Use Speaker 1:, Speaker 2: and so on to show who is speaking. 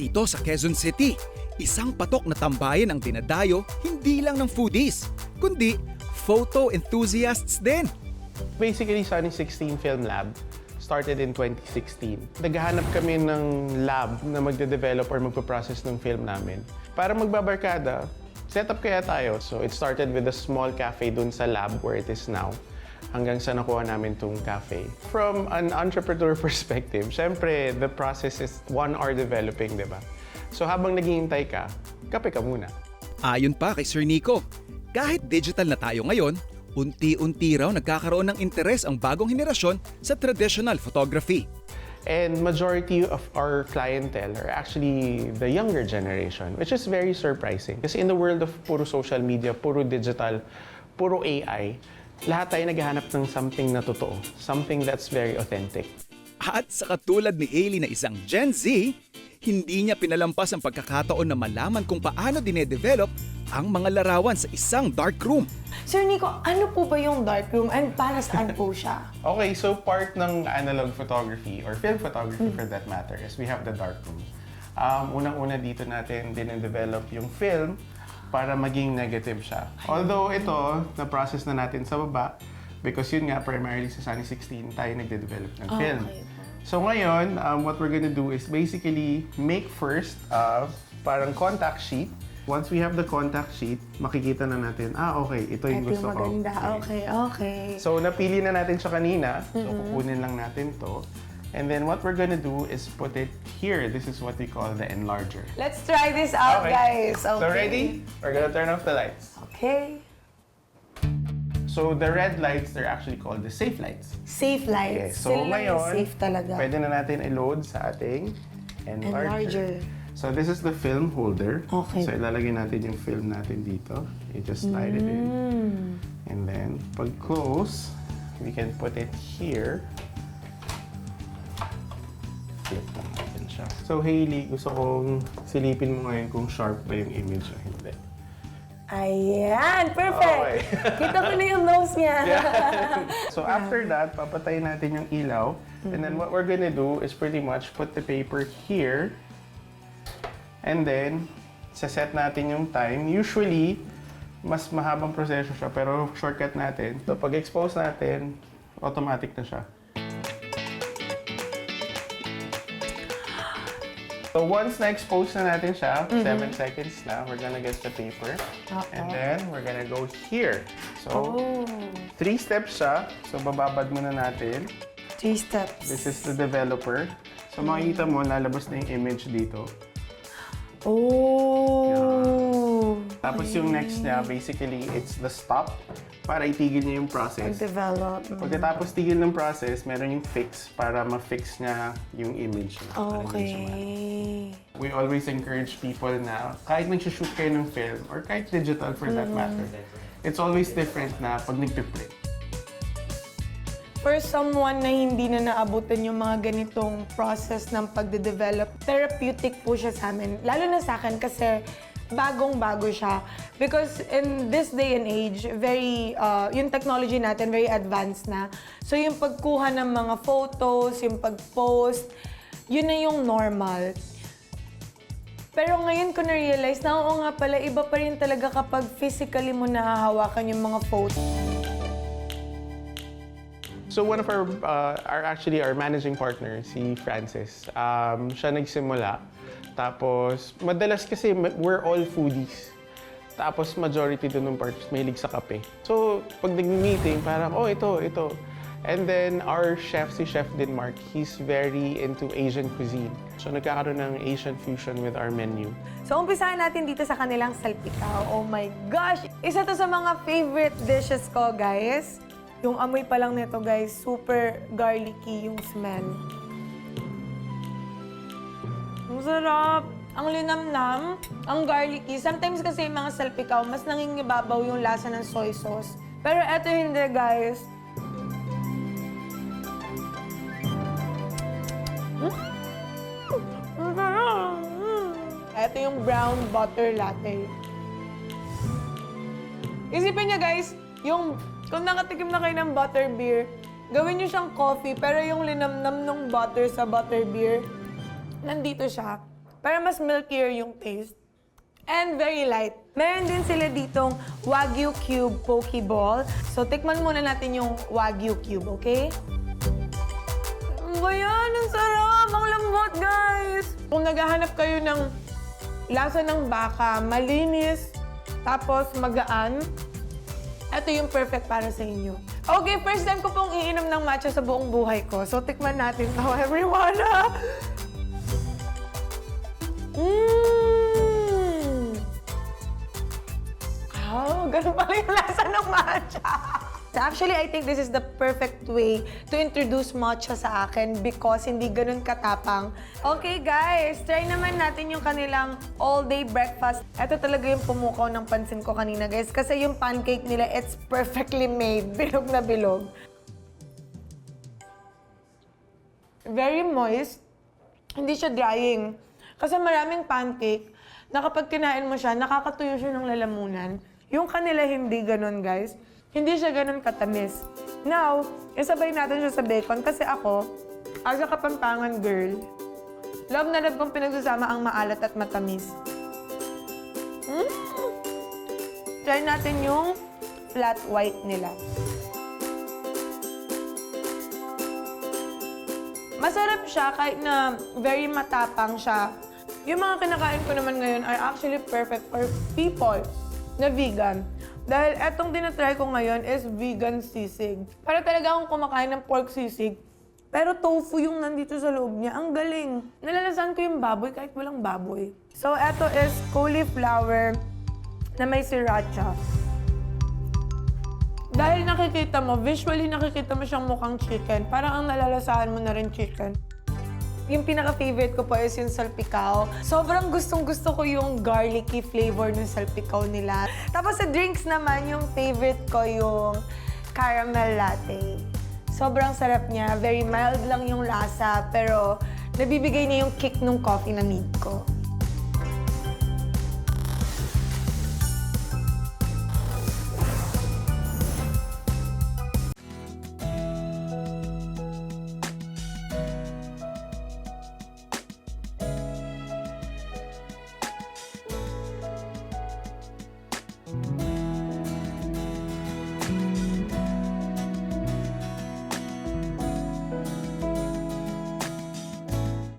Speaker 1: Dito sa Quezon City, isang patok na tambayan ang dinadayo hindi lang ng foodies, kundi photo enthusiasts din.
Speaker 2: Basically, Sunny16 Film Lab started in 2016. Naghahanap kami ng lab na magde-develop or magpo-process ng film namin. Para magbabarkada, set up kaya tayo. So it started with a small cafe dun sa lab where it is now, hanggang sa nakuha namin tong cafe. From an entrepreneur perspective, syempre, the process is 1 hour developing, di ba? So habang naghihintay ka, kape ka muna.
Speaker 1: Ayon pa kay Sir Nico, kahit digital na tayo ngayon, unti-unti raw nagkakaroon ng interes ang bagong henerasyon sa traditional photography.
Speaker 2: And majority of our clientele are actually the younger generation, which is very surprising. Kasi in the world of puro social media, puro digital, puro AI, lahat tayo naghahanap ng something na totoo, something that's very authentic.
Speaker 1: At sa katulad ni Hailey na isang Gen Z, hindi niya pinalampas ang pagkakataon na malaman kung paano dinedevelop ang mga larawan sa isang darkroom.
Speaker 3: Sir Nico, ano po ba yung darkroom and para saan po siya?
Speaker 2: Okay, so part ng analog photography or film photography for that matter is we have the darkroom. Unang-una dito natin dinedevelop yung film para maging negative siya. Although ito, na-process na natin sa baba because yun nga, primarily sa Sunny16 tayo nagde-develop ng film.
Speaker 3: Okay.
Speaker 2: So ngayon, what we're gonna do is basically make first parang contact sheet. Once we have the contact sheet, makikita na natin, okay, ito yung gusto ko.
Speaker 3: Maganda. Okay.
Speaker 2: So napili na natin siya kanina, so kukunin lang natin to. And then what we're gonna do is put it here. This is what we call the enlarger.
Speaker 3: Let's try this out, guys. Okay.
Speaker 2: So ready? We're gonna turn off the lights.
Speaker 3: Okay.
Speaker 2: So the red lights, they're actually called the safe lights.
Speaker 3: Safe lights.
Speaker 2: Okay, so
Speaker 3: Sila yung
Speaker 2: ngayon,
Speaker 3: safe talaga.
Speaker 2: pwede na natin i-load sa ating enlarger. So this is the film holder.
Speaker 3: Okay.
Speaker 2: So ilalagay natin yung film natin dito. You just slide it in. And then, pag close, we can put it here. Flip lang natin siya. So Hailey, gusto kong silipin mo ngayon kung sharp ba yung image o hindi.
Speaker 3: Ayan! Perfect!
Speaker 2: Okay.
Speaker 3: Kita ko na yung nose niya.
Speaker 2: So after that, papatayin natin yung ilaw. And then what we're gonna do is pretty much put the paper here. And then, saset natin yung time. Usually, mas mahabang proseso siya, pero shortcut natin. So pag expose natin, automatic na siya. So once na-expose na natin siya, 7 seconds na, we're gonna get the paper. And then, we're gonna go here. So, 3 steps siya. So bababad muna natin.
Speaker 3: 3 steps.
Speaker 2: This is the developer. So makikita mo, lalabas na yung image dito.
Speaker 3: Oh!
Speaker 2: Tapos yung next niya, basically, it's the stop para itigil niya yung process.
Speaker 3: Develop.
Speaker 2: Pagkatapos tigil ng process, meron yung fix para ma-fix niya yung image.
Speaker 3: Okay.
Speaker 2: We always encourage people na kahit nag-shoot kayo ng film or kahit digital for that matter, it's always different na pag nag-print.
Speaker 3: For someone na hindi na naabutan yung mga ganitong process ng pagde-develop, therapeutic po siya sa amin. Lalo na sa akin kasi bagong-bago siya. Because in this day and age, yung technology natin very advanced na. So yung pagkuha ng mga photos, yung pag-post, yun na yung normal. Pero ngayon ko na-realize na oo nga pala, iba pa rin talaga kapag physically mo nahahawakan yung mga photos.
Speaker 2: So one of our managing partner, si Francis, siya nagsimula. Tapos, madalas kasi we're all foodies. Tapos, majority doon ng partners mahilig sa kape. So, pag nag-meeting, parang, ito. And then, our chef, si Chef Denmark, he's very into Asian cuisine. So, nagkakaroon ng Asian fusion with our menu.
Speaker 3: So, umpisahan natin dito sa kanilang salpikaw. Oh my gosh! Isa to sa mga favorite dishes ko, guys. Yung amoy pa lang nito, guys, super garlicky yung smell. Ang sarap! Ang linamnam, ang garlicky. Sometimes kasi yung mga salpikaw, mas nangingibabaw yung lasa ng soy sauce. Pero eto hindi, guys. Ito yung brown butter latte. Isipin niya, guys, kung nakatikim na kayo ng butter beer, gawin niyo siyang coffee, pero yung linamnam ng butter sa butter beer, nandito siya. para mas milkier yung taste. And very light. Meron din sila ditong Wagyu Cube Pokeball. So, tikman muna natin yung Wagyu Cube, okay? Ayan, ang sarap! Ang lambot, guys! Kung naghahanap kayo ng lasa ng baka, malinis, tapos magaan, ito yung perfect para sa inyo. Okay, first time ko pong iinom ng matcha sa buong buhay ko. So, tikman natin to, everyone. Oh, ganun pala yung lasa ng matcha. Actually, I think this is the perfect way to introduce matcha sa akin because hindi ganun katapang. Okay guys, try naman natin yung kanilang all-day breakfast. Ito talaga yung pumukaw ng pansin ko kanina guys kasi yung pancake nila, it's perfectly made. Bilog na bilog. Very moist. Hindi siya drying. Kasi maraming pancake na kapag kinain mo siya, nakakatuyo siya ng lalamunan. Yung kanila hindi ganun guys. Hindi siya ganun katamis. Now, isabay natin siya sa bacon kasi ako, as a Kapampangan girl, love na love kong pinagsasama ang maalat at matamis. Try natin yung flat white nila. Masarap siya kahit na very matapang siya. Yung mga kinakain ko naman ngayon are actually perfect for people na vegan. Dahil etong dinatry ko ngayon is vegan sisig. Para talaga akong kumakain ng pork sisig, pero tofu yung nandito sa loob niya. Ang galing. Nalalasan ko yung baboy kahit walang baboy. So, eto is cauliflower na may sriracha. Dahil nakikita mo, visually nakikita mo siyang mukhang chicken. Parang ang nalalasahan mo na rin chicken. Yung pinaka-favorite ko po is yung salpikaw. Sobrang gustong-gusto ko yung garlicky flavor ng salpikaw nila. Tapos sa drinks naman, yung favorite ko yung caramel latte. Sobrang sarap niya. Very mild lang yung lasa, pero nabibigay niya yung kick ng coffee na need ko.